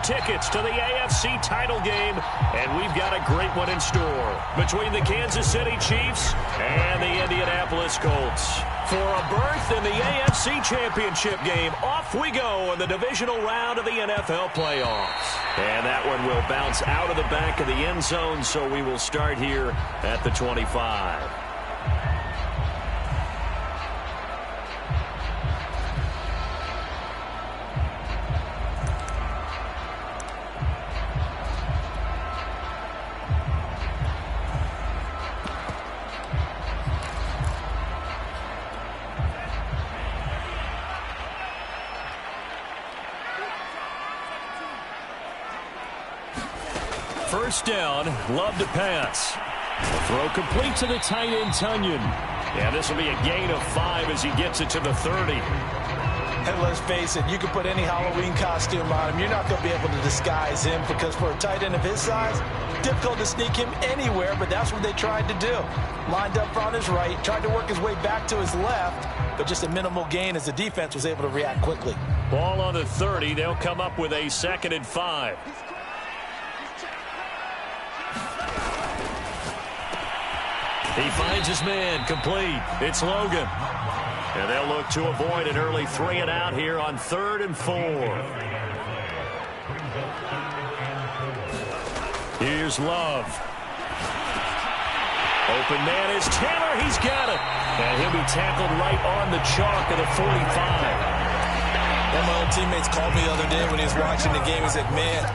tickets to the AFC title game, and we've got a great one in store between the Kansas City Chiefs and the Indianapolis Colts. For a berth in the AFC Championship game, off we go in the divisional round of the NFL playoffs. And that one will bounce out of the back of the end zone, so we will start here at the 25. First down, love to pass. The throw complete to the tight end, Tunyon. And this will be a gain of 5 as he gets it to the 30. And let's face it, you can put any Halloween costume on him. You're not going to be able to disguise him because for a tight end of his size, difficult to sneak him anywhere, but that's what they tried to do. Lined up on his right, tried to work his way back to his left, but just a minimal gain as the defense was able to react quickly. Ball on the 30. They'll come up with a 2nd and 5. He finds his man, complete. It's Logan. And they'll look to avoid an early 3 and out here on 3rd and 4. Here's Love. Open man is Taylor. He's got it. And he'll be tackled right on the chalk of the 45. One of my old teammates called me the other day when he was watching the game. He said, man,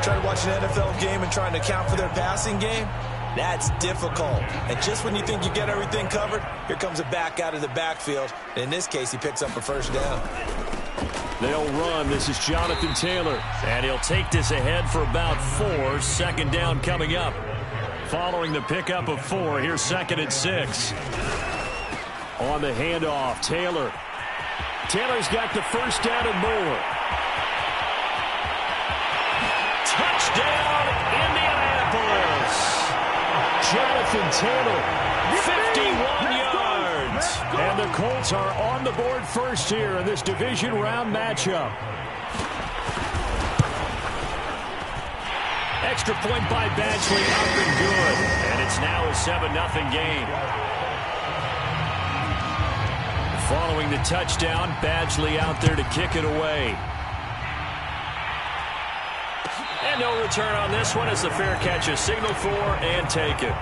trying to watch an NFL game and trying to account for their passing game, that's difficult. And just when you think you get everything covered, here comes a back out of the backfield. And in this case, he picks up a first down. They'll run. This is Jonathan Taylor. And he'll take this ahead for about 4. 2nd down coming up. Following the pickup of 4, here's 2nd and 6. On the handoff, Taylor. Taylor's got the first down and more. Touchdown, Indianapolis. Jonathan Taylor, 51 yards. And the Colts are on the board first here in this division round matchup. Extra point by Badgley, up and good. And it's now a 7-0 game. Following the touchdown, Badgley out there to kick it away. And no return on this one as the fair catch is signaled for and taken.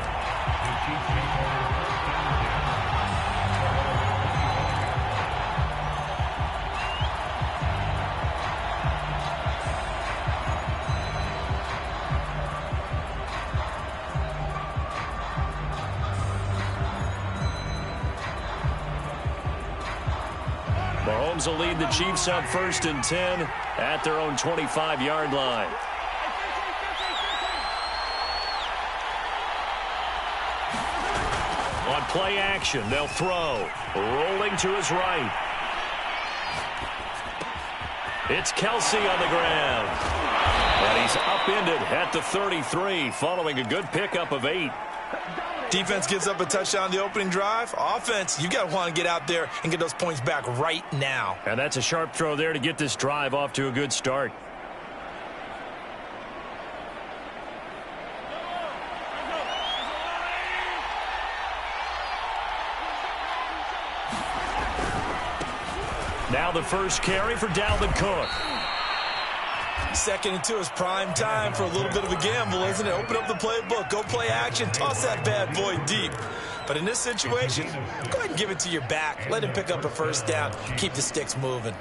Mahomes will lead the Chiefs up 1st and 10 at their own 25-yard line. On play action, they'll throw. Rolling to his right. It's Kelsey on the ground. And he's upended at the 33 following a good pickup of 8. Defense gives up a touchdown the opening drive. Offense, you got to want to get out there and get those points back right now. And that's a sharp throw there to get this drive off to a good start. Now the first carry for Dalvin Cook. 2nd and 2 is prime time for a little bit of a gamble, isn't it? Open up the playbook, go play action, toss that bad boy deep. But in this situation, go ahead and give it to your back. Let him pick up a first down. Keep the sticks moving.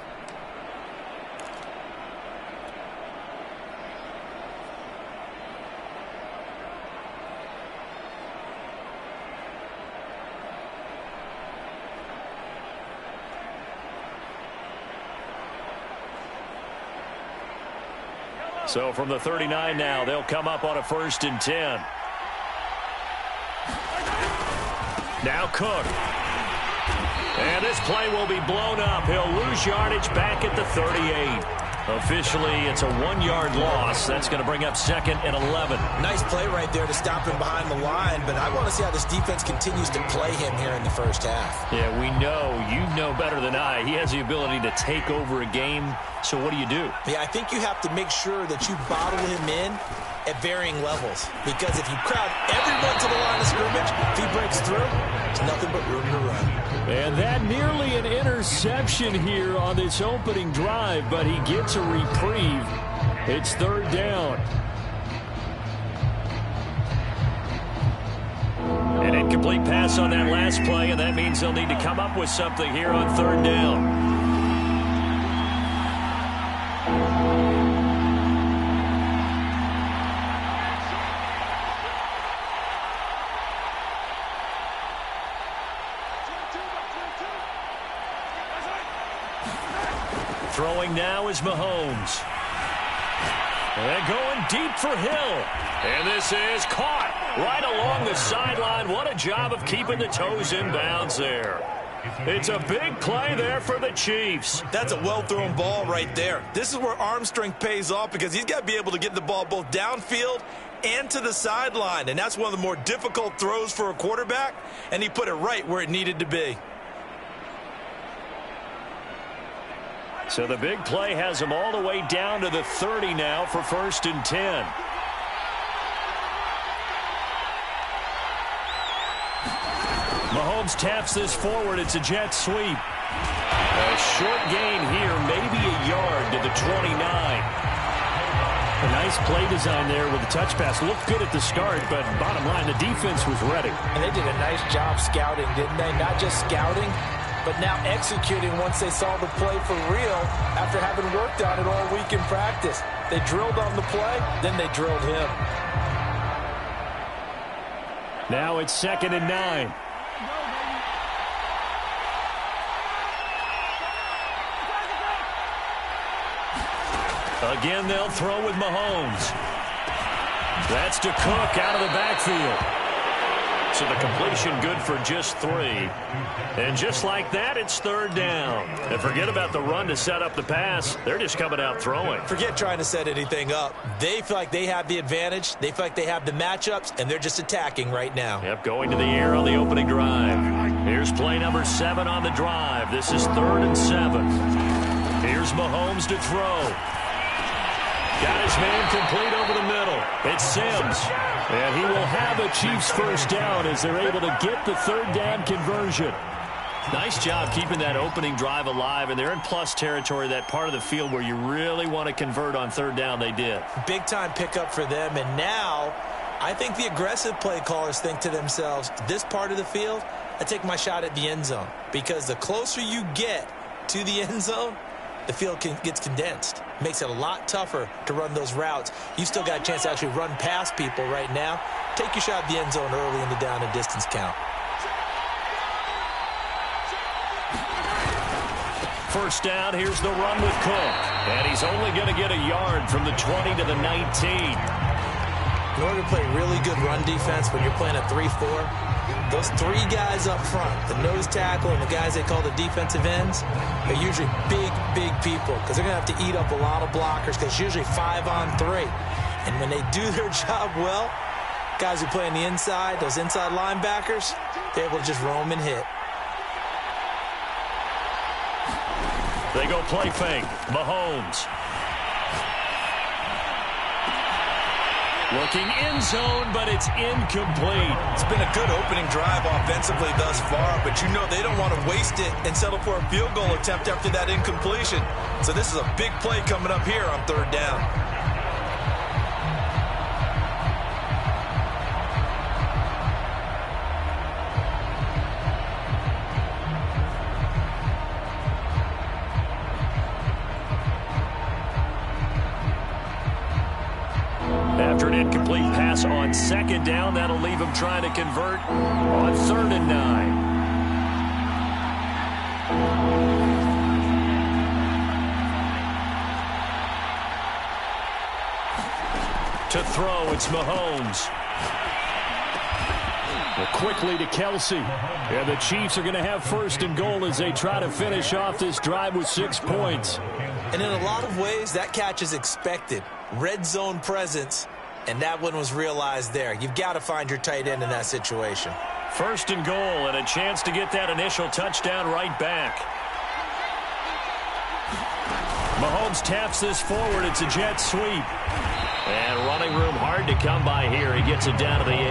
So from the 39 now, they'll come up on a 1st and 10. Now Cook. And this play will be blown up. He'll lose yardage back at the 38. Officially, it's a 1-yard loss. That's going to bring up 2nd and 11. Nice play right there to stop him behind the line, but I want to see how this defense continues to play him here in the first half. Yeah, we know, you know better than I, he has the ability to take over a game. So what do you do? Yeah, I think you have to make sure that you bottle him in at varying levels, because if you crowd everyone to the line of scrimmage, if he breaks through, there's nothing but room to run. And that nearly an interception here on this opening drive, but he gets a reprieve. It's 3rd down. An incomplete pass on that last play, and that means they'll need to come up with something here on 3rd down. Throwing now is Mahomes. And going deep for Hill. And this is caught right along the sideline. What a job of keeping the toes in bounds there. It's a big play there for the Chiefs. That's a well-thrown ball right there. This is where arm strength pays off, because he's got to be able to get the ball both downfield and to the sideline. And that's one of the more difficult throws for a quarterback. And he put it right where it needed to be. So the big play has him all the way down to the 30 now for 1st and 10. Mahomes taps this forward. It's a jet sweep. A short gain here, maybe a yard to the 29. A nice play design there with the touch pass. Looked good at the start, but bottom line, the defense was ready. And they did a nice job scouting, didn't they? Not just scouting, but now executing once they saw the play for real after having worked on it all week in practice. They drilled on the play, then they drilled him. Now it's 2nd and 9. Again, they'll throw with Mahomes. That's to Cook out of the backfield. So the completion good for just 3. And just like that, it's 3rd down. And forget about the run to set up the pass. They're just coming out throwing. Forget trying to set anything up. They feel like they have the advantage. They feel like they have the matchups, and they're just attacking right now. Yep, going to the air on the opening drive. Here's play number 7 on the drive. This is 3rd and 7. Here's Mahomes to throw. Got his man complete over the middle. It's Sims. And he will have a Chiefs first down as they're able to get the 3rd down conversion. Nice job keeping that opening drive alive, and they're in plus territory, that part of the field where you really want to convert on 3rd down. They did. Big time pickup for them, and now I think the aggressive play callers think to themselves, this part of the field, I take my shot at the end zone, because the closer you get to the end zone, the field gets condensed. Makes it a lot tougher to run those routes. You still got a chance to actually run past people right now. Take your shot at the end zone early in the down and distance count. First down, here's the run with Cook. And he's only going to get a yard from the 20 to the 19. In order to play really good run defense when you're playing a 3-4, those 3 guys up front, the nose tackle and the guys they call the defensive ends, are usually big people, because they're going to have to eat up a lot of blockers, because it's usually 5-on-3. And when they do their job well, guys who play on the inside, those inside linebackers, they're able to just roam and hit. They go play fake. Mahomes. Looking end zone, but it's incomplete. It's been a good opening drive offensively thus far, but you know they don't want to waste it and settle for a field goal attempt after that incompletion. So this is a big play coming up here on 3rd down. After an incomplete pass on 2nd down, that'll leave him trying to convert on 3rd and 9. To throw, it's Mahomes. Well, quickly to Kelsey. And the Chiefs are going to have 1st and goal as they try to finish off this drive with 6 points. And in a lot of ways, that catch is expected. Red zone presence, and that one was realized there. You've got to find your tight end in that situation. First and goal, and a chance to get that initial touchdown right back. Mahomes taps this forward. It's a jet sweep. And running room hard to come by here. He gets it down to the 8.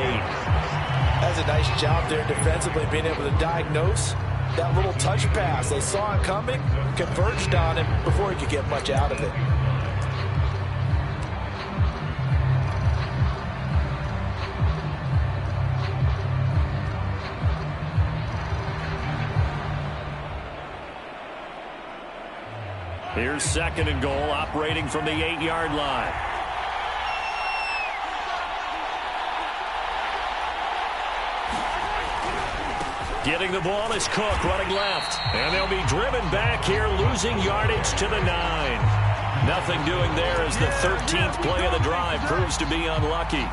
That's a nice job there defensively, being able to diagnose that little touch pass. They saw it coming, converged on him before he could get much out of it. Here's second and goal, operating from the 8-yard line. Getting the ball is Cook, running left. And they'll be driven back here, losing yardage to the 9. Nothing doing there as the 13th play of the drive proves to be unlucky.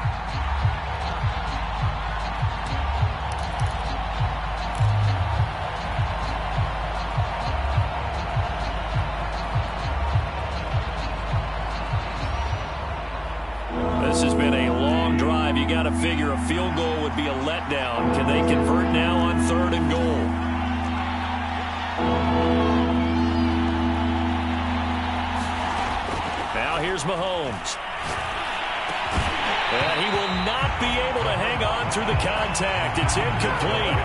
This has been a long drive. You got to figure a field goal would be a letdown. Can they convert now on third and goal? Now here's Mahomes. And he will not be able to hang on through the contact. It's incomplete.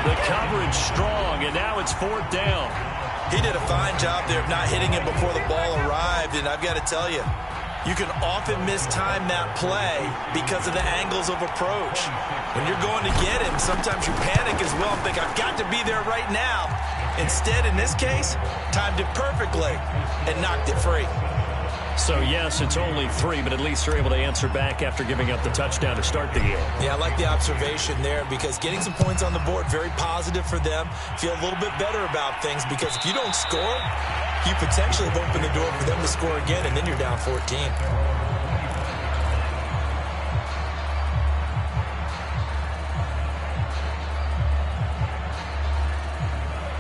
The coverage strong, and now it's fourth down. He did a fine job there of not hitting it before the ball arrived, and I've got to tell you, you can often mistime that play because of the angles of approach. When you're going to get him, sometimes you panic as well and think, I've got to be there right now. Instead, in this case, timed it perfectly and knocked it free. So, yes, it's only 3, but at least they're able to answer back after giving up the touchdown to start the game. Yeah, I like the observation there because getting some points on the board, very positive for them. Feel a little bit better about things because if you don't score, you potentially have opened the door for them to score again, and then you're down 14.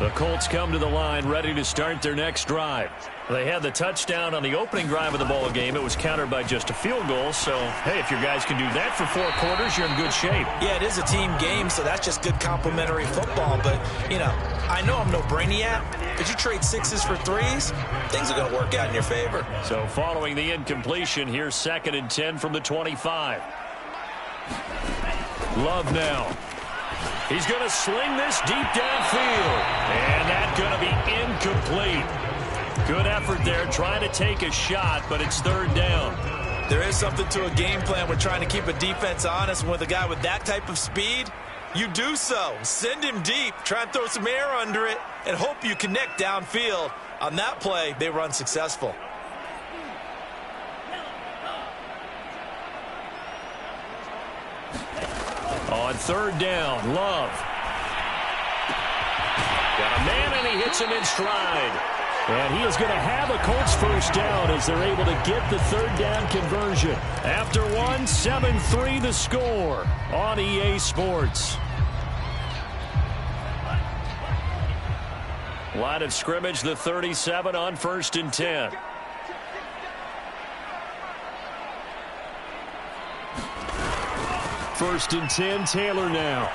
The Colts come to the line ready to start their next drive. They had the touchdown on the opening drive of the ball game. It was countered by just a field goal. So, hey, if your guys can do that for 4 quarters, you're in good shape. Yeah, it is a team game, so that's just good complementary football. But, you know, I know I'm no brainiac, but you trade 6s for 3s, things are going to work out in your favor. So following the incompletion, here's second and 10 from the 25. Love now. He's going to sling this deep downfield. And that's going to be incomplete. Good effort there, trying to take a shot, but it's third down. There is something to a game plan with trying to keep a defense honest. With a guy with that type of speed, you do so. Send him deep, try and throw some air under it, and hope you connect downfield. On that play, they run successful. On third down, Love. Got a man, and he hits him in stride. And he is going to have a Colts first down as they're able to get the third down conversion. After 1, 7-3 the score on EA Sports. Line of scrimmage, the 37 on first and 10. First and 10, Taylor now.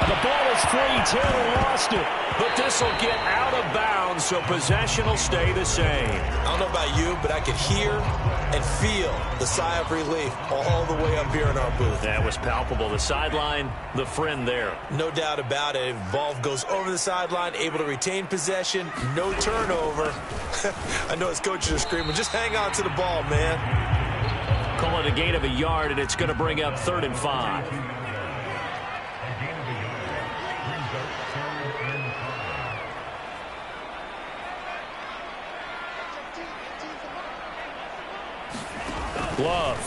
The ball is free. Taylor lost it. But this will get out of bounds, so possession will stay the same. I don't know about you, but I could hear and feel the sigh of relief all the way up here in our booth. That was palpable. The sideline, the friend there. No doubt about it. Ball goes over the sideline, able to retain possession, no turnover. I know his coaches are screaming, just hang on to the ball, man. Call it a gain of a yard, and it's going to bring up 3rd and 5. Love.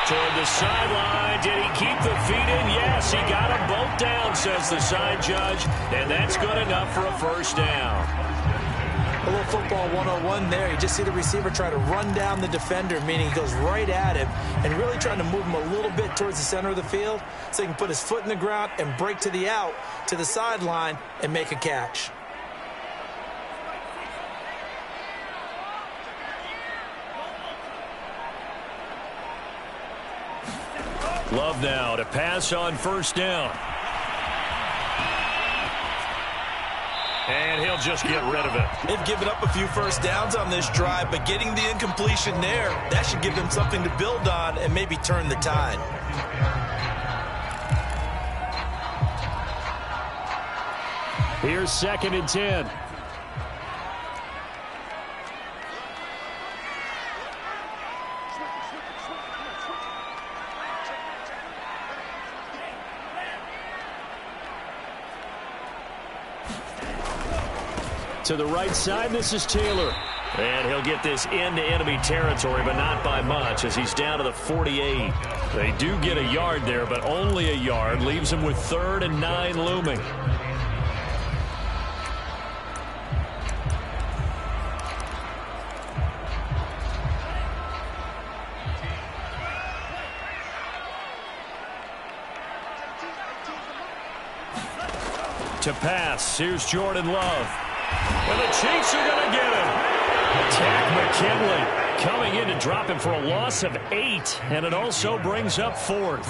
Toward the sideline. Did he keep the feet in? Yes, he got them both down, says the side judge. And that's good enough for a first down. A little football 101 there. You just see the receiver try to run down the defender, meaning he goes right at him and really trying to move him a little bit towards the center of the field so he can put his foot in the ground and break to the out, to the sideline, and make a catch. Love now to pass on first down. And he'll just get rid of it. They've given up a few first downs on this drive, but getting the incompletion there, that should give them something to build on and maybe turn the tide. Here's 2nd and 10. To the right side, this is Taylor. And he'll get this into enemy territory, but not by much as he's down to the 48. They do get a yard there, but only a yard. Leaves him with 3rd and 9 looming. To pass, here's Jordan Love. And the Chiefs are going to get him. Attack McKinley coming in to drop him for a loss of 8, and it also brings up 4th.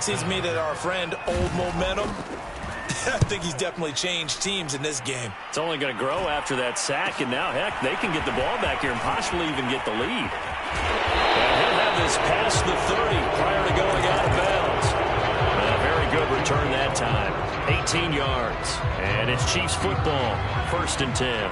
Seems to me that our friend, Old Momentum, I think he's definitely changed teams in this game. It's only going to grow after that sack, and now, heck, they can get the ball back here and possibly even get the lead. And he'll have this past the 30 prior to going out of bounds. A very good return that time. 18 yards. And it's Chiefs football. 1st and 10.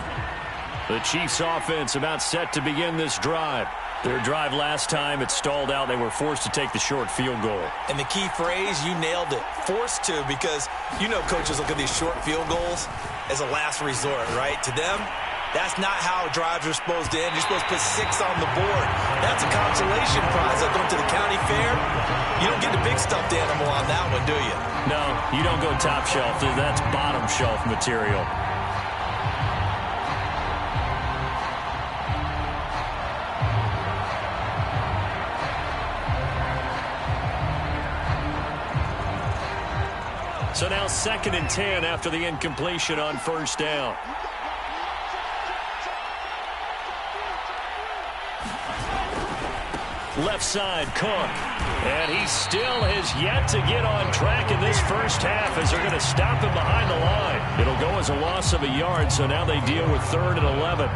The Chiefs offense about set to begin this drive. Their drive last time, it stalled out. They were forced to take the short field goal. And the key phrase, you nailed it. Forced to, because you know coaches look at these short field goals as a last resort, right? To them, that's not how drives are supposed to end. You're supposed to put 6 on the board. That's a consolation prize. Like going to the county fair, you don't get the big stuffed animal on that one, do you? No, you don't go top shelf. That's bottom shelf material. So now 2nd and 10 after the incompletion on first down. Left side, Cook. And he still has yet to get on track in this first half as they're going to stop him behind the line. It'll go as a loss of a yard, so now they deal with 3rd and 11.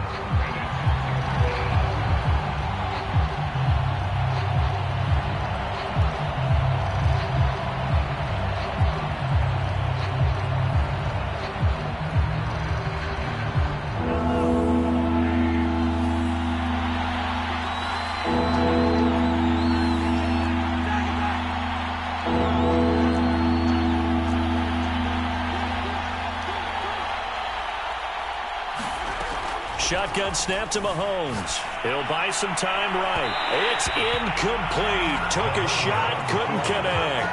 Shotgun snap to Mahomes. He'll buy some time right. It's incomplete. Took a shot, couldn't connect.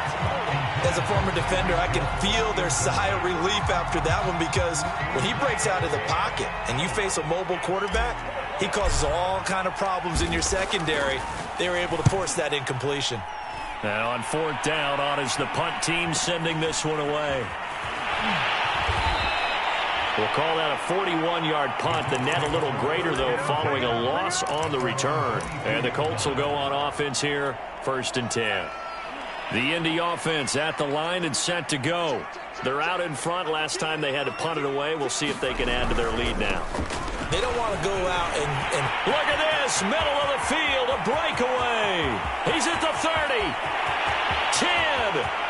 As a former defender, I can feel their sigh of relief after that one, because when he breaks out of the pocket and you face a mobile quarterback, he causes all kind of problems in your secondary. They were able to force that incompletion. Now on 4th down, on is the punt team sending this one away. We'll call that a 41-yard punt. The net a little greater, though, following a loss on the return. And the Colts will go on offense here, 1st and 10. The Indy offense at the line and set to go. They're out in front. Last time they had to punt it away. We'll see if they can add to their lead now. They don't want to go out and... Look at this, middle of the field, a breakaway. He's at the 30. 10.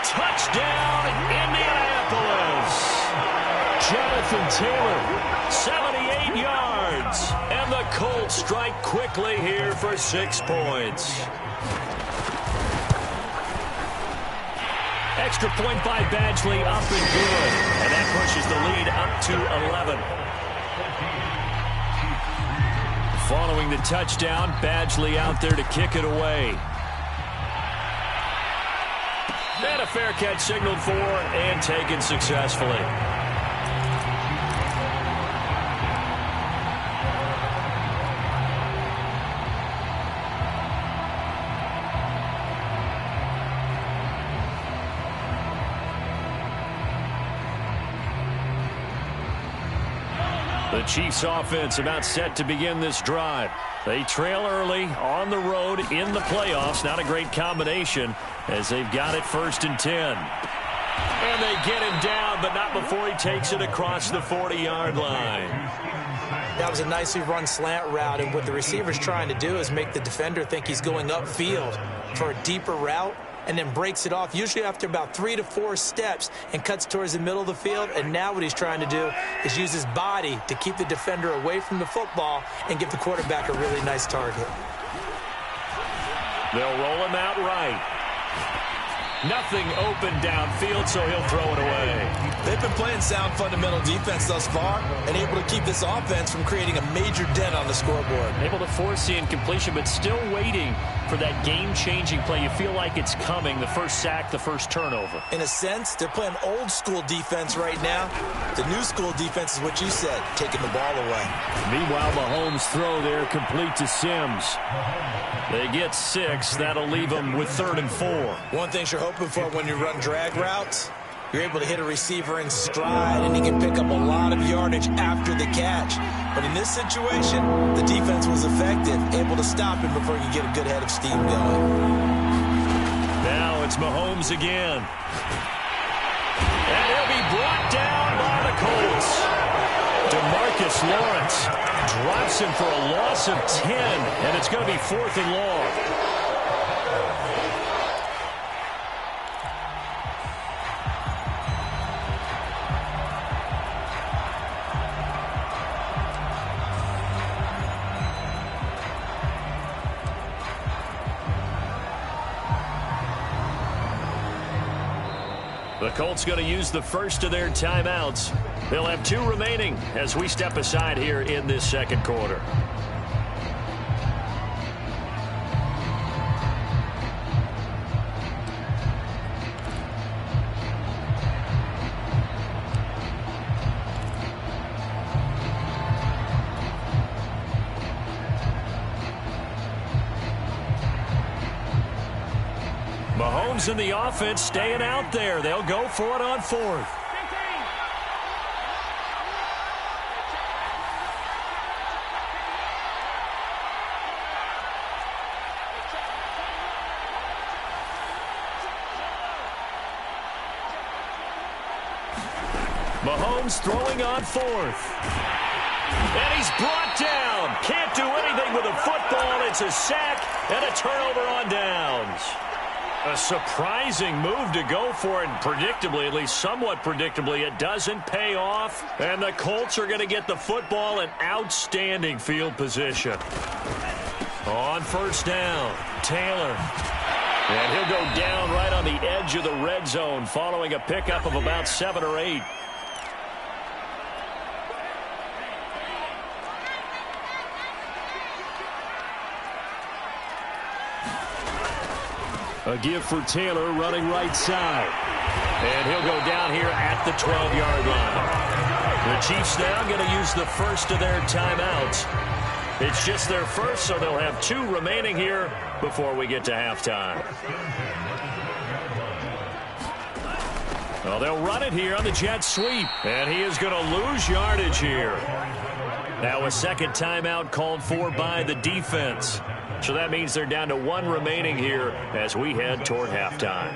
Touchdown, Indianapolis. Jonathan Taylor, 78 yards. And the Colts strike quickly here for 6 points. Extra point by Badgley, up and good. And that pushes the lead up to 11. Following the touchdown, Badgley out there to kick it away. And a fair catch signaled for and taken successfully. The Chiefs offense about set to begin this drive. They trail early on the road in the playoffs. Not a great combination as they've got it 1st and 10. And they get him down, but not before he takes it across the 40-yard line. That was a nicely run slant route, and what the receiver's trying to do is make the defender think he's going upfield for a deeper route, and then breaks it off, usually after about 3 to 4 steps, and cuts towards the middle of the field. And now what he's trying to do is use his body to keep the defender away from the football and give the quarterback a really nice target. They'll roll him out right. Nothing open downfield, so he'll throw it away. They've been playing sound fundamental defense thus far and able to keep this offense from creating a major dent on the scoreboard. Able to force the incompletion, but still waiting for that game-changing play. You feel like it's coming, the first sack, the first turnover. In a sense, they're playing old-school defense right now. The new-school defense is what you said, taking the ball away. Meanwhile, Mahomes' throw there complete to Sims. They get 6. That'll leave them with 3rd and 4. One thing you're hoping for when you run drag routes, you're able to hit a receiver in stride, and he can pick up a lot of yardage after the catch. But in this situation, the defense was effective, able to stop him before he could get a good head of steam going. Now it's Mahomes again. And he'll be brought down by the Colts. DeMarcus Lawrence drops him for a loss of 10, and it's going to be 4th and long. The Colts going to use the first of their timeouts. They'll have 2 remaining as we step aside here in this second quarter. Mahomes and the offense staying out there. They'll go for it on 4th. Mahomes throwing on 4th. And he's brought down. Can't do anything with a football. It's a sack and a turnover on downs. A surprising move to go for it, and predictably, at least somewhat predictably, it doesn't pay off. And the Colts are going to get the football in outstanding field position. On 1st down, Taylor. And he'll go down right on the edge of the red zone following a pickup of about 7 or 8. A give for Taylor running right side. And he'll go down here at the 12-yard line. The Chiefs now going to use the first of their timeouts. It's just their first, so they'll have 2 remaining here before we get to halftime. Well, they'll run it here on the jet sweep. And he is going to lose yardage here. Now a second timeout called for by the defense. So that means they're down to 1 remaining here as we head toward halftime.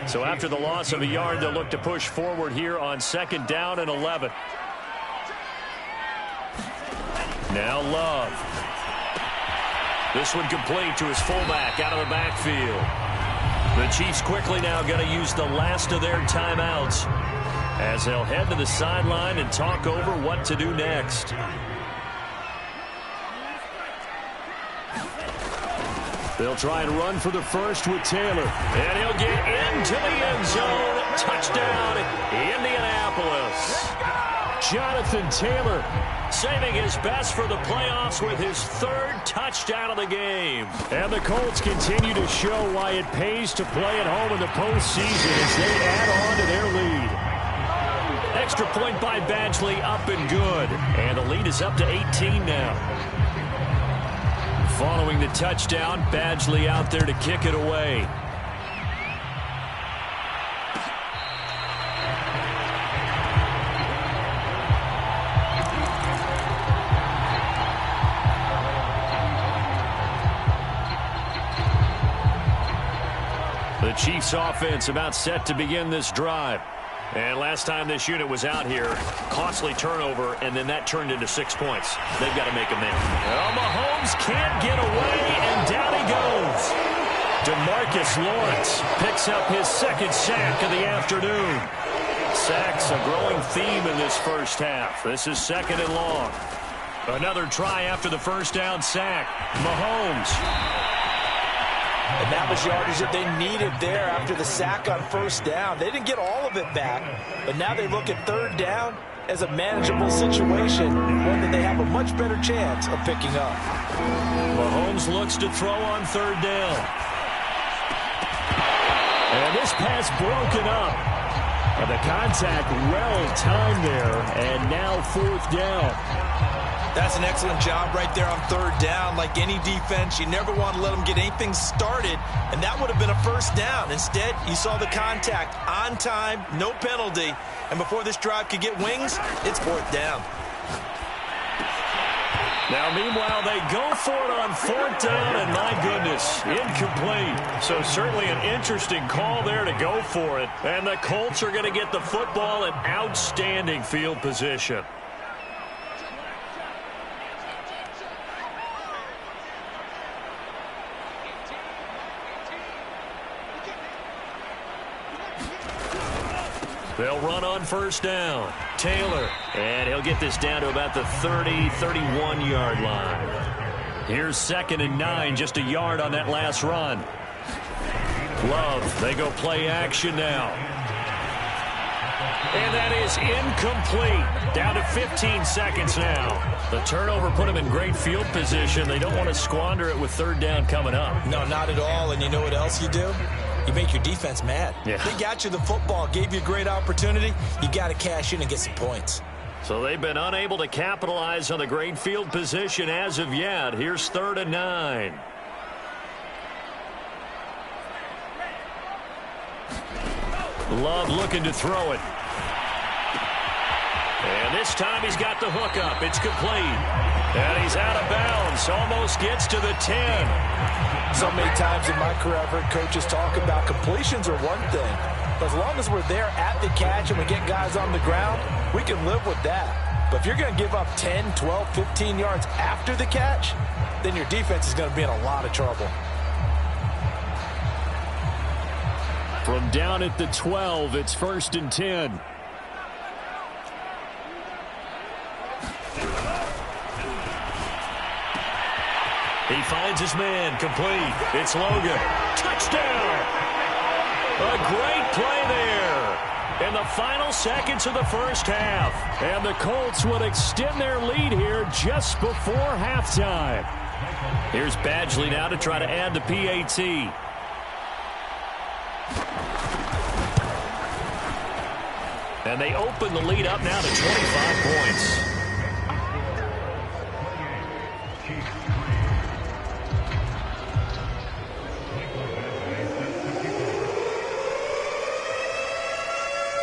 So after the loss of a yard, they'll look to push forward here on 2nd down and 11. Now Love. This one complete to his fullback out of the backfield. The Chiefs quickly now going to use the last of their timeouts as they'll head to the sideline and talk over what to do next. They'll try and run for the first with Taylor. And he'll get into the end zone. Touchdown, Indianapolis. Jonathan Taylor saving his best for the playoffs with his 3rd touchdown of the game. And the Colts continue to show why it pays to play at home in the postseason as they add on to their lead. Extra point by Badgley, up and good. And the lead is up to 18 now. Following the touchdown, Badgley out there to kick it away. The Chiefs offense about set to begin this drive. And last time this unit was out here, costly turnover, and then that turned into 6 points. They've got to make them now. Well, Mahomes can't get away, and down he goes. DeMarcus Lawrence picks up his second sack of the afternoon. Sacks a growing theme in this first half. This is second and long. Another try after the first down sack. Mahomes. And that was yardage that they needed there after the sack on first down. They didn't get all of it back, but now they look at third down as a manageable situation, one that they have a much better chance of picking up. Mahomes looks to throw on third down. And this pass broken up. And the contact well timed there, and now fourth down. That's an excellent job right there on third down. Like any defense, you never want to let them get anything started, and that would have been a first down. Instead, you saw the contact on time, no penalty, and before this drive could get wings, it's fourth down. Now, meanwhile, they go for it on fourth down, and my goodness, incomplete. So certainly an interesting call there to go for it, and the Colts are going to get the football in outstanding field position. They'll run on first down. Taylor. And he'll get this down to about the 30, 31-yard line. Here's 2nd and 9, just a yard on that last run. Love, they go play action now. And that is incomplete. Down to 15 seconds now. The turnover put them in great field position. They don't want to squander it with third down coming up. No, not at all. And you know what else you do? You make your defense mad. Yeah. They got you the football, gave you a great opportunity. You got to cash in and get some points. So they've been unable to capitalize on the great field position as of yet. Here's 3rd and 9. Love looking to throw it. And this time he's got the hook up. It's complete. And he's out of bounds. Almost gets to the 10. So many times in my career, I've heard coaches talk about completions are one thing. But as long as we're there at the catch and we get guys on the ground, we can live with that. But if you're going to give up 10, 12, 15 yards after the catch, then your defense is going to be in a lot of trouble. From down at the 12, it's 1st and 10. He finds his man, complete. It's Logan. Touchdown! A great play there in the final seconds of the first half. And the Colts would extend their lead here just before halftime. Here's Badgley now to try to add the PAT. And they open the lead up now to 25 points.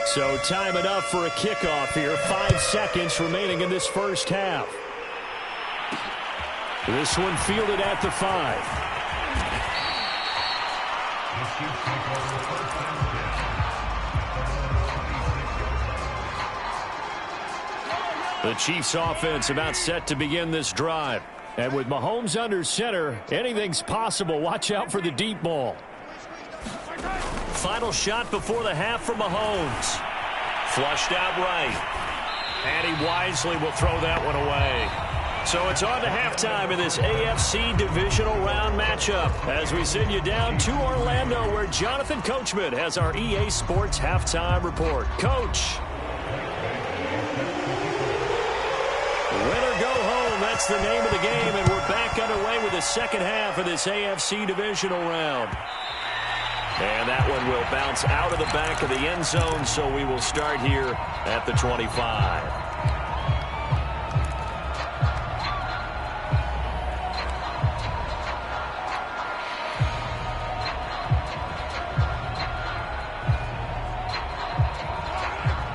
So time enough for a kickoff here. 5 seconds remaining in this first half. This one fielded at the 5. The Chiefs offense about set to begin this drive. And with Mahomes under center, anything's possible. Watch out for the deep ball. Final shot before the half from Mahomes. Flushed out right. And he wisely will throw that one away. So it's on to halftime in this AFC divisional round matchup as we send you down to Orlando where Jonathan Coachman has our EA Sports halftime report. Coach. Win or go home, that's the name of the game, and we're back underway with the second half of this AFC divisional round. And that one will bounce out of the back of the end zone, so we will start here at the 25.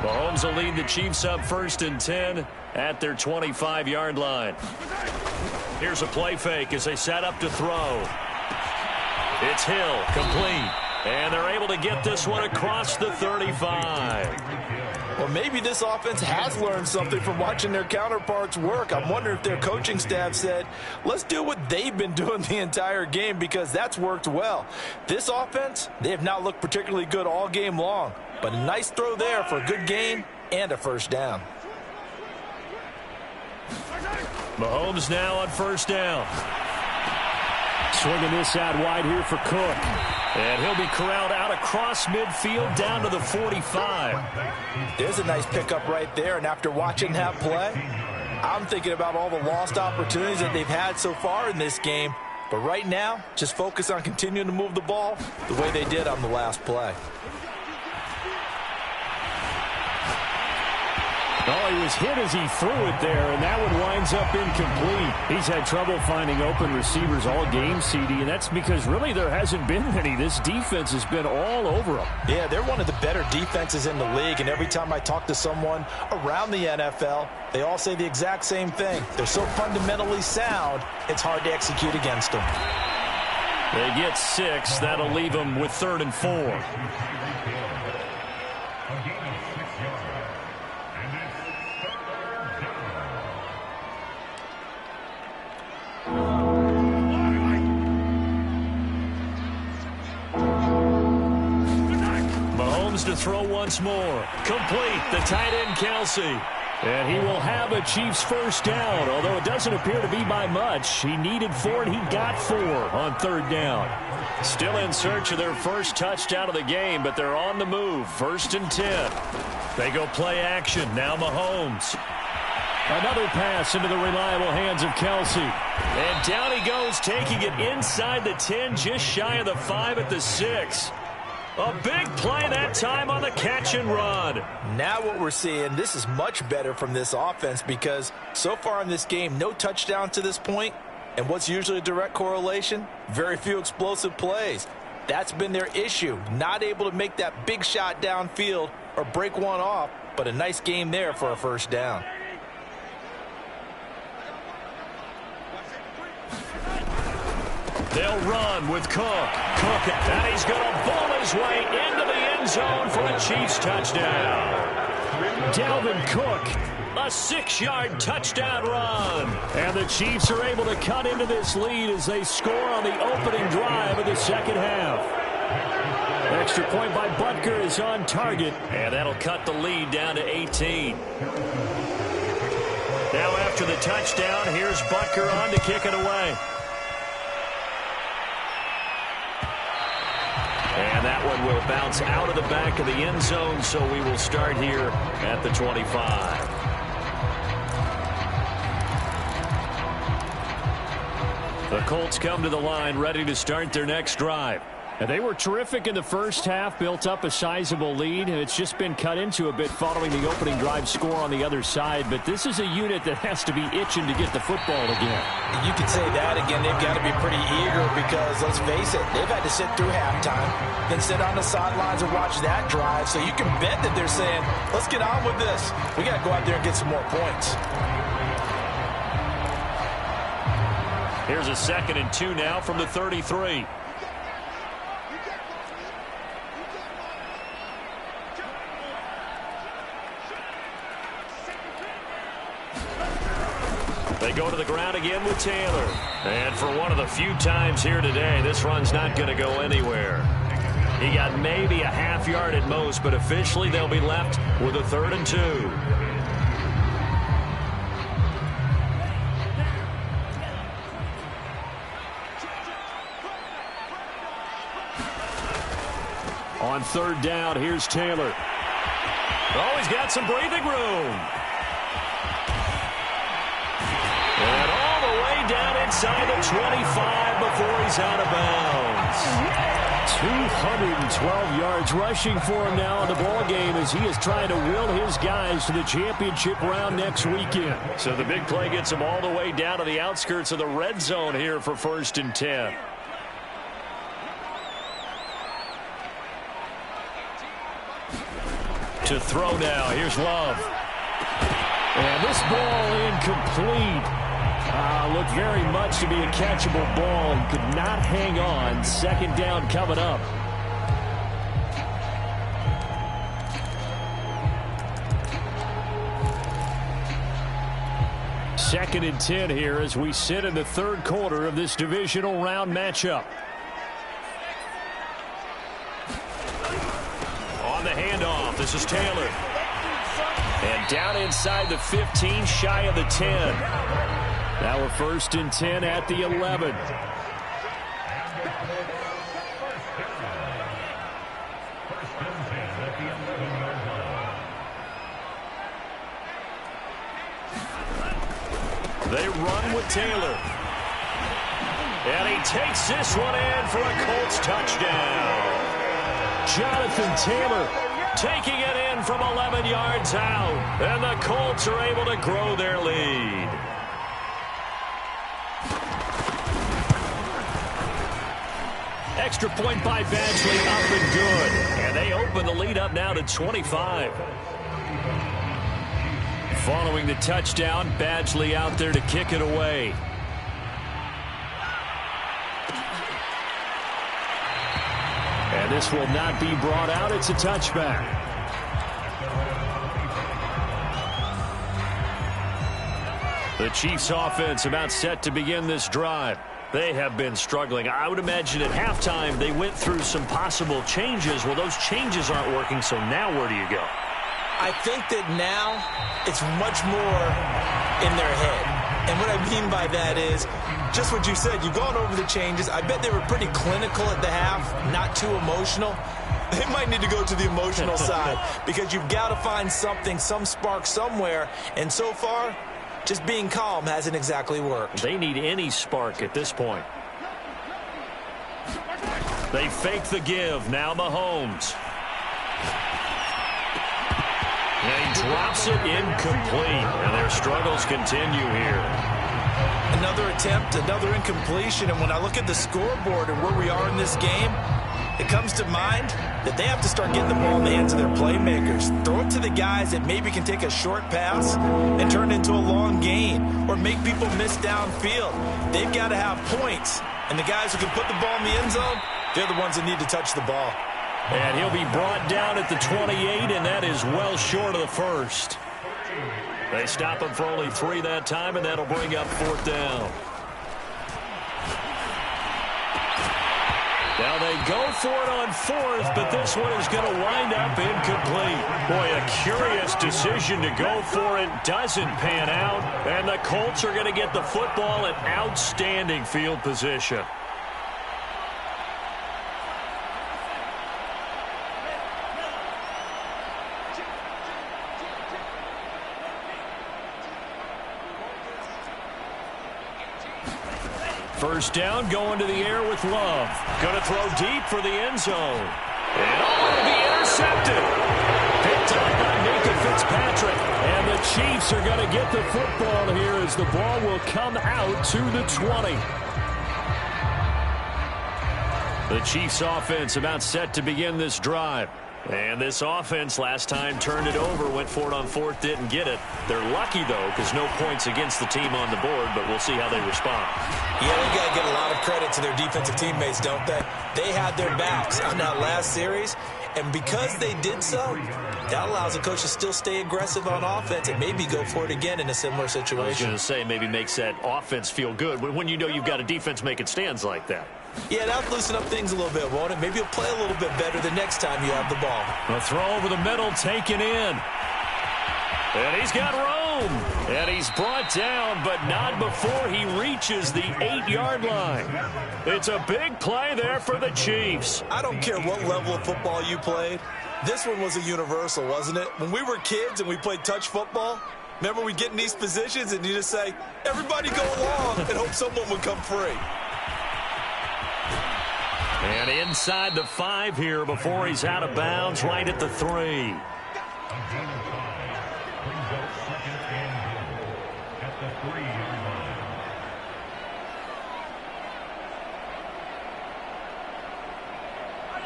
Mahomes will lead the Chiefs up 1st and 10 at their 25-yard line. Here's a play fake as they set up to throw. It's Hill, complete. And they're able to get this one across the 35. Well, maybe this offense has learned something from watching their counterparts work. I'm wondering if their coaching staff said, let's do what they've been doing the entire game, because that's worked well. This offense, they have not looked particularly good all game long, but a nice throw there for a good gain and a first down. Mahomes now on first down. Swinging this out wide here for Cook. And he'll be corralled out across midfield down to the 45. There's a nice pickup right there, and after watching that play, I'm thinking about all the lost opportunities that they've had so far in this game. But right now, just focus on continuing to move the ball the way they did on the last play. Oh, he was hit as he threw it there, and that one winds up incomplete. He's had trouble finding open receivers all game, CD, and that's because really there hasn't been any. This defense has been all over them. Yeah, they're one of the better defenses in the league, and every time I talk to someone around the NFL, they all say the exact same thing. They're so fundamentally sound, it's hard to execute against them. They get 6. That'll leave them with 3rd and 4. To throw once more. Complete. The tight end, Kelsey. And he will have a Chiefs first down, although it doesn't appear to be by much. He needed 4, and he got 4 on 3rd down. Still in search of their first touchdown of the game, but they're on the move. 1st and 10. They go play action. Now Mahomes. Another pass into the reliable hands of Kelsey. And down he goes, taking it inside the 10, just shy of the 5 at the 6. A big play that time on the catch and run. Now what we're seeing, this is much better from this offense, because so far in this game, no touchdown to this point. And what's usually a direct correlation? Very few explosive plays. That's been their issue. Not able to make that big shot downfield or break one off, but a nice game there for a first down. They'll run with Cook. And he's going to ball his way into the end zone for a Chiefs touchdown. Dalvin Cook, a 6-yard touchdown run. And the Chiefs are able to cut into this lead as they score on the opening drive of the second half. Extra point by Butker is on target. And that'll cut the lead down to 18. Now after the touchdown, here's Butker on to kick it away. And that one will bounce out of the back of the end zone, so we will start here at the 25. The Colts come to the line, ready to start their next drive. And they were terrific in the first half, built up a sizable lead, and it's just been cut into a bit following the opening drive score on the other side. But this is a unit that has to be itching to get the football again. You could say that again. They've got to be pretty eager because, let's face it, they've had to sit through halftime, then sit on the sidelines and watch that drive. So you can bet that they're saying, let's get on with this. We got to go out there and get some more points. Here's a 2nd and 2 now from the 33. They go to the ground again with Taylor. And for one of the few times here today, this run's not going to go anywhere. He got maybe a half yard at most, but officially they'll be left with a 3rd and 2. On 3rd down, here's Taylor. Oh, he's got some breathing room. And all the way down inside the 25 before he's out of bounds. 212 yards rushing for him now in the ball game as he is trying to will his guys to the championship round next weekend. So the big play gets him all the way down to the outskirts of the red zone here for 1st and 10. To throw now, here's Love. And this ball incomplete. Looked very much to be a catchable ball and could not hang on. 2nd down coming up. 2nd and 10 here as we sit in the third quarter of this divisional round matchup. On the handoff, this is Taylor. And down inside the 15, shy of the 10. Now we're 1st and 10 at the 11. They run with Taylor. And he takes this one in for a Colts touchdown. Jonathan Taylor taking it in from 11 yards out. And the Colts are able to grow their lead. Extra point by Badgley, up and good. And they open the lead up now to 25. Following the touchdown, Badgley out there to kick it away. And this will not be brought out. It's a touchback. The Chiefs offense about set to begin this drive. They have been struggling. I would imagine at halftime they went through some possible changes. Well, those changes aren't working, so now where do you go? I think that now it's much more in their head. And what I mean by that is just what you said. You've gone over the changes. I bet they were pretty clinical at the half, not too emotional. They might need to go to the emotional side because you've got to find something, some spark somewhere. And so far, just being calm hasn't exactly worked. They need any spark at this point. They fake the give. Now Mahomes. And he drops it incomplete. And their struggles continue here. Another attempt, another incompletion. And when I look at the scoreboard and where we are in this game, it comes to mind that they have to start getting the ball in the hands of their playmakers. Throw it to the guys that maybe can take a short pass and turn it into a long gain or make people miss downfield. They've got to have points. And the guys who can put the ball in the end zone, they're the ones that need to touch the ball. And he'll be brought down at the 28, and that is well short of the first. They stop him for only 3 that time, and that'll bring up 4th down. Now they go for it on 4th, but this one is going to wind up incomplete. Boy, a curious decision to go for it. Doesn't pan out, and the Colts are going to get the football in outstanding field position. First down, going to the air with Love. Going to throw deep for the end zone. And it'll be intercepted. Picked up by Minka Fitzpatrick. And the Chiefs are going to get the football here as the ball will come out to the 20. The Chiefs offense about set to begin this drive. And this offense last time turned it over, went for it on 4th, didn't get it. They're lucky, though, because no points against the team on the board, but we'll see how they respond. Yeah, they got to give a lot of credit to their defensive teammates, don't they? They had their backs on that last series, and because they did so, that allows the coach to still stay aggressive on offense and maybe go for it again in a similar situation. I was going to say, maybe makes that offense feel good when you know you've got a defense making stands like that. Yeah, that'll loosen up things a little bit, won't it? Maybe you'll play a little bit better the next time you have the ball. A throw over the middle, taken in. And he's got room. And he's brought down, but not before he reaches the 8-yard line. It's a big play there for the Chiefs. I don't care what level of football you played. This one was a universal, wasn't it? When we were kids and we played touch football, remember we'd get in these positions and you just say, everybody go along and hope someone would come free. And inside the 5 here before he's out of bounds, right at the 3.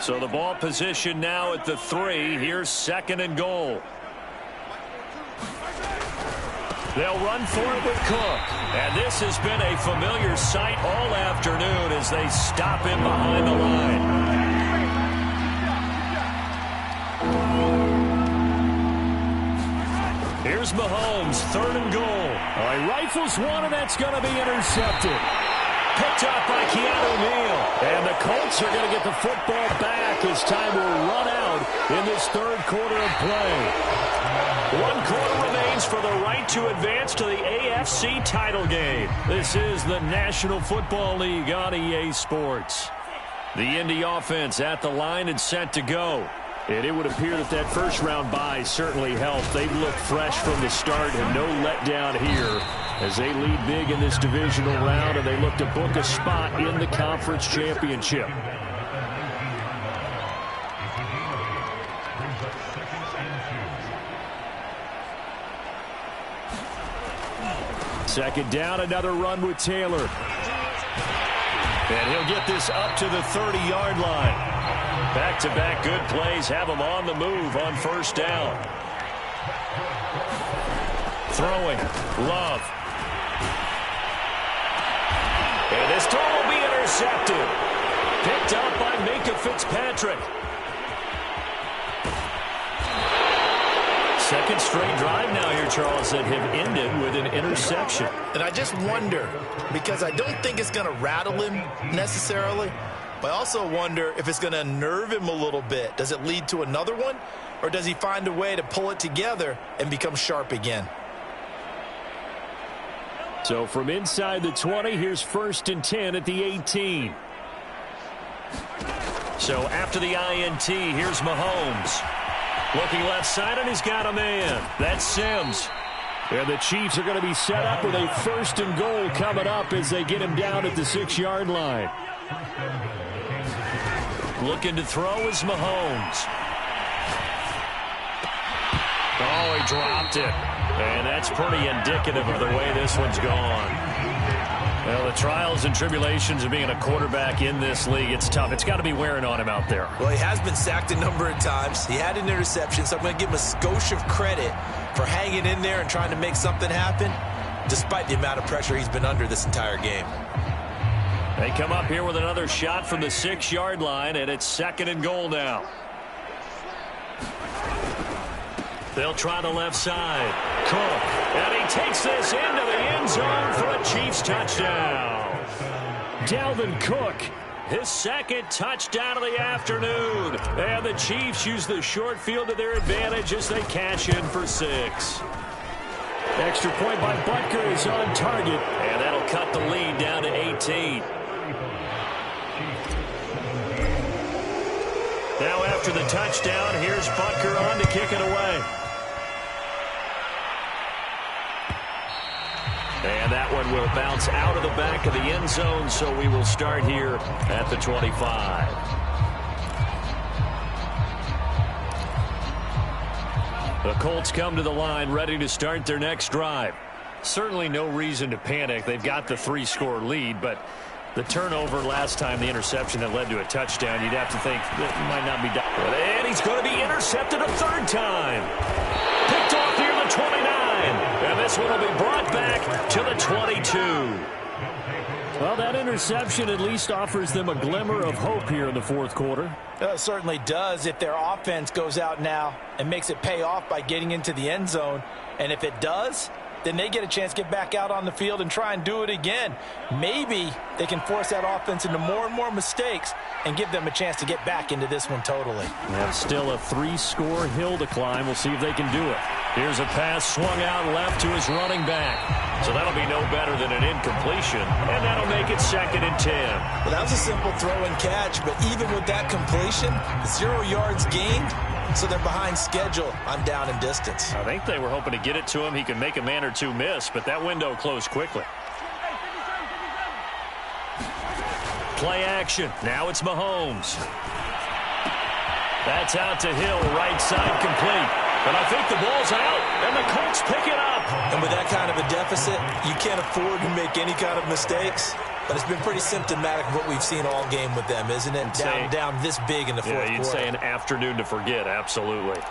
So the ball position now at the 3. Here's 2nd and goal. They'll run for it with Cook. And this has been a familiar sight all afternoon as they stop him behind the line. Here's Mahomes, 3rd and goal. All right, rifles one, and that's going to be intercepted. Picked up by Keanu Neal. And the Colts are going to get the football back as time will run out in this third quarter of play. 1 quarter remains for the right to advance to the AFC title game. This is the National Football League on EA Sports. The Indy offense at the line and set to go. And it would appear that that first-round bye certainly helped. They've looked fresh from the start and no letdown here as they lead big in this divisional round, and they look to book a spot in the conference championship. Second down, another run with Taylor. And he'll get this up to the 30-yard line. Back-to-back good plays have him on the move on first down. Throwing, Love. And this throw will be intercepted. Picked up by Minkah Fitzpatrick. Second straight drive now here, Charles, that have ended with an interception. And I just wonder, because I don't think it's going to rattle him necessarily, but I also wonder if it's going to unnerve him a little bit. Does it lead to another one, or does he find a way to pull it together and become sharp again? So from inside the 20, here's 1st and 10 at the 18. So after the INT, here's Mahomes. Looking left side, and he's got a man. That's Sims. And the Chiefs are going to be set up with a 1st and goal coming up as they get him down at the 6-yard line. Looking to throw is Mahomes. Oh, he dropped it. And that's pretty indicative of the way this one's gone. Well, the trials and tribulations of being a quarterback in this league, it's tough. It's got to be wearing on him out there. Well, he has been sacked a number of times. He had an interception, so I'm going to give him a skosh of credit for hanging in there and trying to make something happen, despite the amount of pressure he's been under this entire game. They come up here with another shot from the 6-yard line, and it's 2nd and goal now. They'll try the left side. Cook. And he takes this into the end zone for a Chiefs touchdown. Dalvin Cook, his 2nd touchdown of the afternoon. And the Chiefs use the short field to their advantage as they cash in for 6. Extra point by Butker is on target. And that'll cut the lead down to 18. Now after the touchdown, here's Butker on to kick it away. And that one will bounce out of the back of the end zone, so we will start here at the 25. The Colts come to the line ready to start their next drive. Certainly no reason to panic. They've got the 3-score lead, but the turnover last time, the interception that led to a touchdown, you'd have to think that might not be done. And he's going to be intercepted a 3rd time. Picked off near the 29. And this one will be brought back to the 22. Well, that interception at least offers them a glimmer of hope here in the 4th quarter. It certainly does if their offense goes out now and makes it pay off by getting into the end zone. And if it does, then they get a chance to get back out on the field and try and do it again. Maybe they can force that offense into more and more mistakes and give them a chance to get back into this one totally. Yeah, still a 3-score hill to climb. We'll see if they can do it. Here's a pass swung out left to his running back. So that'll be no better than an incompletion, and that'll make it 2nd and 10. Well, that was a simple throw and catch, but even with that completion, 0 yards gained, so they're behind schedule on down and distance. I think they were hoping to get it to him. He could make a man or two miss, but that window closed quickly. Play action. Now it's Mahomes. That's out to Hill, right side complete. But I think the ball's out, and the Colts pick it up. And with that kind of a deficit, you can't afford to make any kind of mistakes. But it's been pretty symptomatic of what we've seen all game with them, isn't it? Down this big in the 4th quarter. Yeah, you'd say an afternoon to forget, absolutely.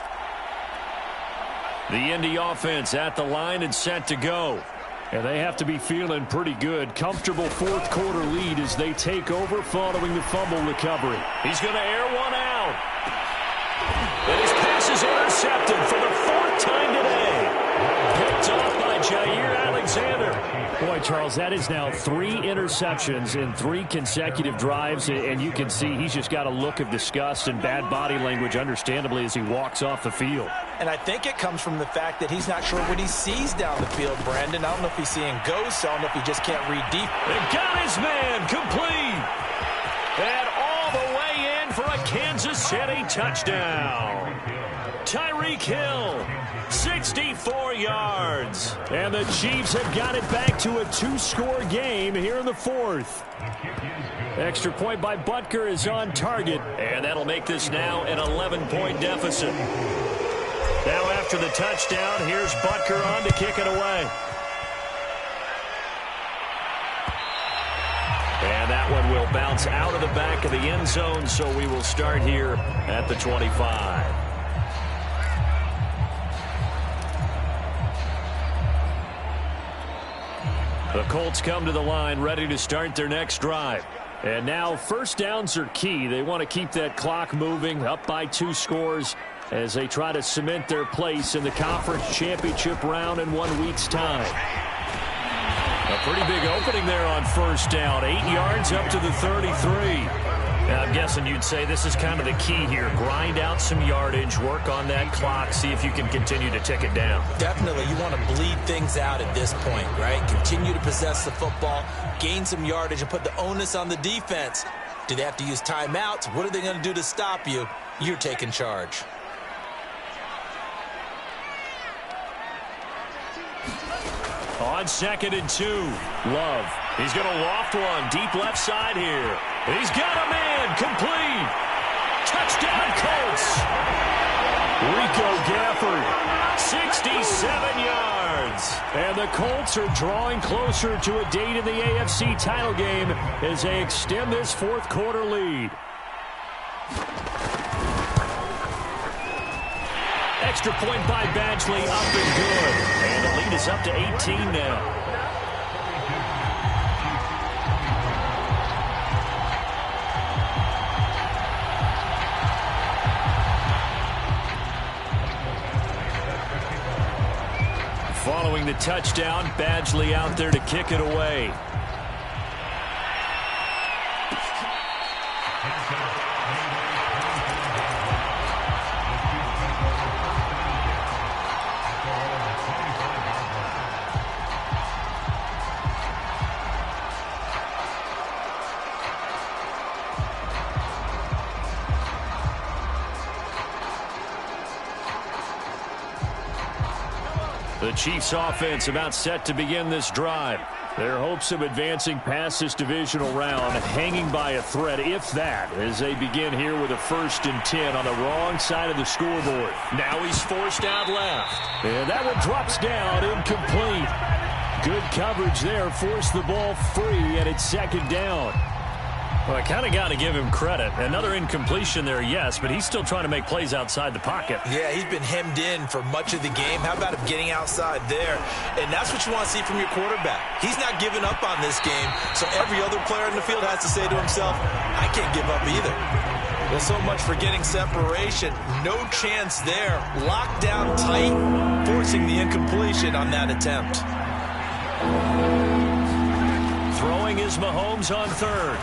The Indy offense at the line and set to go. And they have to be feeling pretty good. Comfortable 4th quarter lead as they take over following the fumble recovery. He's going to air one out. And his pass is intercepted for the 4th time today. Picked off by Jair Alexander. Boy, Charles, that is now 3 interceptions in 3 consecutive drives, and you can see he's just got a look of disgust and bad body language, understandably, as he walks off the field. And I think it comes from the fact that he's not sure what he sees down the field, Brandon. I don't know if he's seeing ghosts. I don't know if he just can't read deep. They got his man complete. And all the way in for a Kansas City touchdown. Tyreek Hill, 64 yards. And the Chiefs have got it back to a 2-score game here in the 4th. Extra point by Butker is on target. And that'll make this now an 11-point deficit. Now after the touchdown, here's Butker on to kick it away. And that one will bounce out of the back of the end zone, so we will start here at the 25. The Colts come to the line ready to start their next drive. And now first downs are key. They want to keep that clock moving, up by 2 scores as they try to cement their place in the conference championship round in 1 week's time. A pretty big opening there on first down. 8 yards up to the 33. Now, I'm guessing you'd say this is kind of the key here. Grind out some yardage, work on that clock, see if you can continue to tick it down. Definitely. You want to bleed things out at this point, right? Continue to possess the football, gain some yardage, and put the onus on the defense. Do they have to use timeouts? What are they going to do to stop you? You're taking charge. On 2nd and 2, Love. He's going to loft one deep left side here. He's got a man complete. Touchdown, Colts. Rico Gafford, 67 yards. And the Colts are drawing closer to a date in the AFC title game as they extend this 4th quarter lead. Extra point by Badgley, up and good. And the lead is up to 18 now. Following the touchdown, Badgley out there to kick it away. The Chiefs offense about set to begin this drive. Their hopes of advancing past this divisional round hanging by a thread, if that, as they begin here with a 1st and 10 on the wrong side of the scoreboard. Now he's forced out left. And that one drops down, incomplete. Good coverage there, forced the ball free, and it's 2nd down. Well, I kind of got to give him credit. Another incompletion there, yes, but he's still trying to make plays outside the pocket. Yeah, he's been hemmed in for much of the game. How about him getting outside there? And that's what you want to see from your quarterback. He's not giving up on this game, so every other player in the field has to say to himself, I can't give up either. Well, so much for getting separation. No chance there. Locked down tight, forcing the incompletion on that attempt. Throwing is Mahomes on 3rd.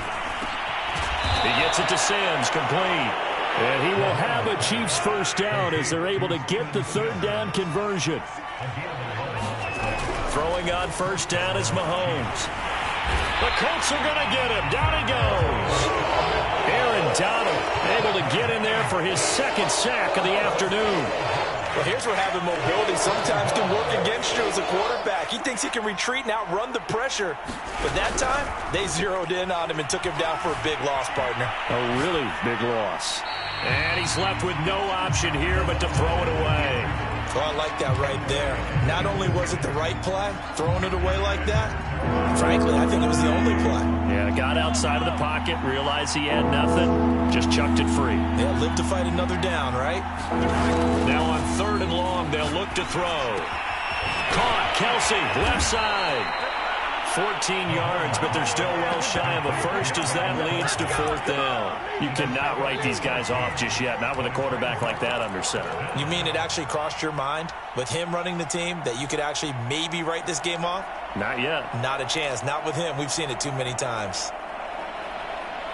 He gets it to Sims, complete. And he will have a Chiefs first down as they're able to get the 3rd down conversion. Throwing on first down is Mahomes. The Colts are going to get him. Down he goes. Aaron Donald able to get in there for his 2nd sack of the afternoon. Well, here's where having mobility sometimes can work against you as a quarterback. He thinks he can retreat and outrun the pressure. But that time, they zeroed in on him and took him down for a big loss, partner. A really big loss. And he's left with no option here but to throw it away. Oh, I like that right there. Not only was it the right play, throwing it away like that, frankly, I think it was the only play. Yeah, got outside of the pocket, realized he had nothing, just chucked it free. Yeah, live to fight another down, right? Now on 3rd and long, they'll look to throw. Caught, Kelsey, left side. 14 yards, but they're still well shy of a first as that leads to 4th down. You cannot write these guys off just yet, not with a quarterback like that under center. You mean it actually crossed your mind with him running the team that you could actually maybe write this game off? Not yet. Not a chance. Not with him. We've seen it too many times.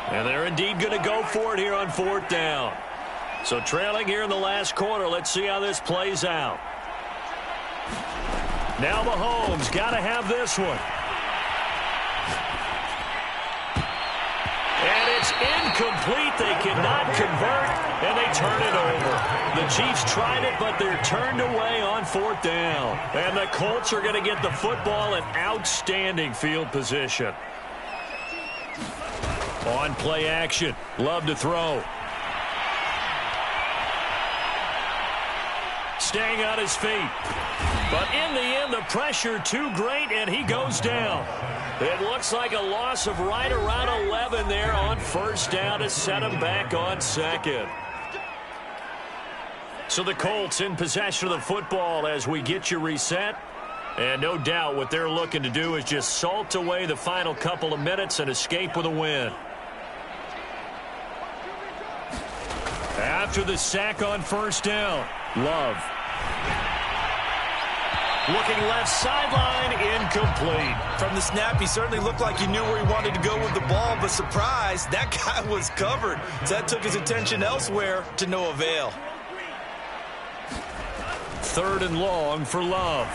And they're indeed going to go for it here on 4th down. So trailing here in the last quarter. Let's see how this plays out. Now Mahomes got to have this one. And it's incomplete. They cannot convert, and they turn it over. The Chiefs tried it, but they're turned away on 4th down. And the Colts are going to get the football in outstanding field position. On play action. Love to throw. Staying on his feet. But in the end, the pressure too great, and he goes down. It looks like a loss of right around 11 there on 1st down to set him back on 2nd. So the Colts in possession of the football as we get you reset. And no doubt what they're looking to do is just salt away the final couple of minutes and escape with a win. After the sack on 1st down, Love. Looking left sideline, incomplete. From the snap, he certainly looked like he knew where he wanted to go with the ball, but surprise, that guy was covered. So that took his attention elsewhere to no avail. 3rd and long for Love.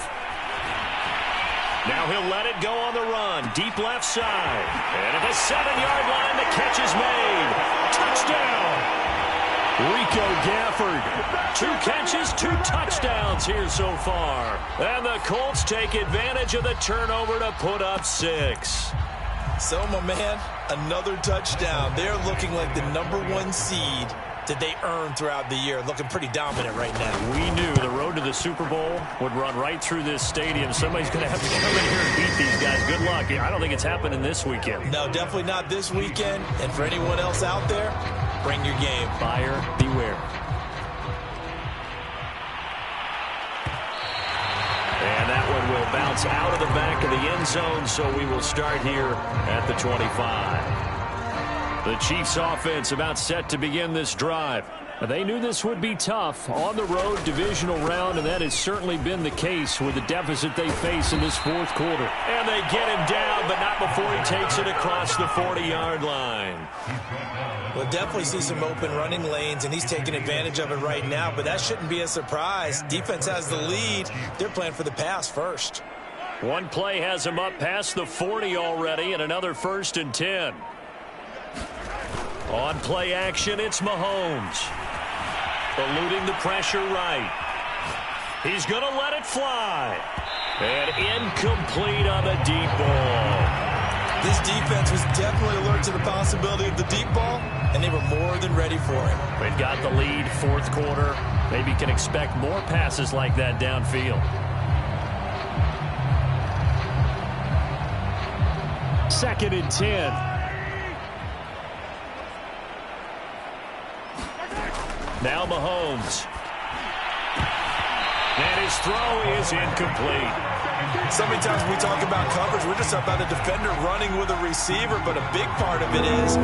Now he'll let it go on the run. Deep left side. And at the 7-yard line, the catch is made. Touchdown! Rico Gafford. 2 catches, 2 touchdowns here so far. And the Colts take advantage of the turnover to put up 6. So, my man, another touchdown. They're looking like the #1 seed that they earned throughout the year. Looking pretty dominant right now. We knew the road to the Super Bowl would run right through this stadium. Somebody's going to have to come in here and beat these guys. Good luck. I don't think it's happening this weekend. No, definitely not this weekend. And for anyone else out there, bring your game. Buyer beware. And that one will bounce out of the back of the end zone, so we will start here at the 25. The Chiefs offense about set to begin this drive. They knew this would be tough on the road divisional round, and that has certainly been the case with the deficit they face in this 4th quarter. And they get him down, but not before he takes it across the 40-yard line. We'll definitely see some open running lanes, and he's taking advantage of it right now, but that shouldn't be a surprise. Defense has the lead. They're playing for the pass first. One play has him up past the 40 already, and another 1st and 10. On play action, it's Mahomes. Eluding the pressure right. He's going to let it fly. And incomplete on the deep ball. This defense was definitely alert to the possibility of the deep ball, and they were more than ready for it. They've got the lead, 4th quarter. Maybe can expect more passes like that downfield. 2nd and 10. Now Mahomes. And his throw is incomplete. So many times when we talk about coverage, we're just about a defender running with a receiver, but a big part of it is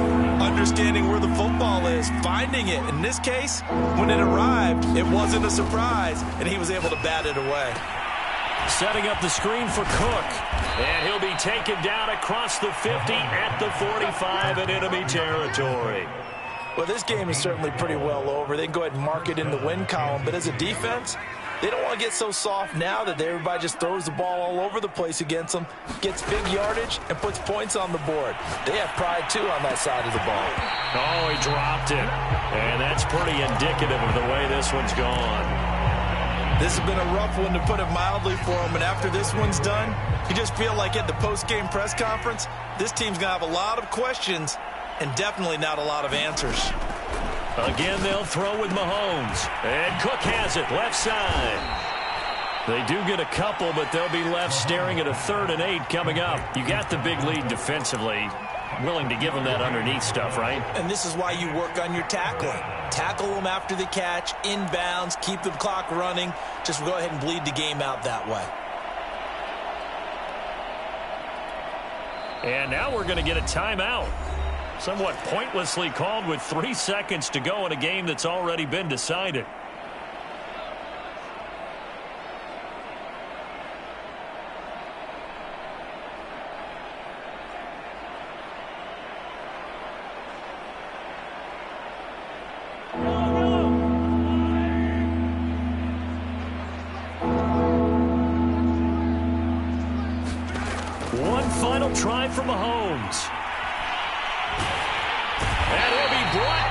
understanding where the football is, finding it. In this case, when it arrived, it wasn't a surprise, and he was able to bat it away. Setting up the screen for Cook. And he'll be taken down across the 50 at the 45 in enemy territory. Well, this game is certainly pretty well over. They can go ahead and mark it in the win column, but as a defense, they don't want to get so soft now that everybody just throws the ball all over the place against them, gets big yardage, and puts points on the board. They have pride, too, on that side of the ball. Oh, he dropped it. And that's pretty indicative of the way this one's gone. This has been a rough one, to put it mildly, for him. And after this one's done, you just feel like at the post-game press conference, this team's going to have a lot of questions and definitely not a lot of answers. Again, they'll throw with Mahomes. And Cook has it, left side. They do get a couple, but they'll be left staring at a 3rd and 8 coming up. You got the big lead defensively. Willing to give them that underneath stuff, right? And this is why you work on your tackling. Tackle them after the catch, inbounds, keep the clock running. Just go ahead and bleed the game out that way. And now we're going to get a timeout. Somewhat pointlessly called with 3 seconds to go in a game that's already been decided. One final try for Mahomes. And he'll be brought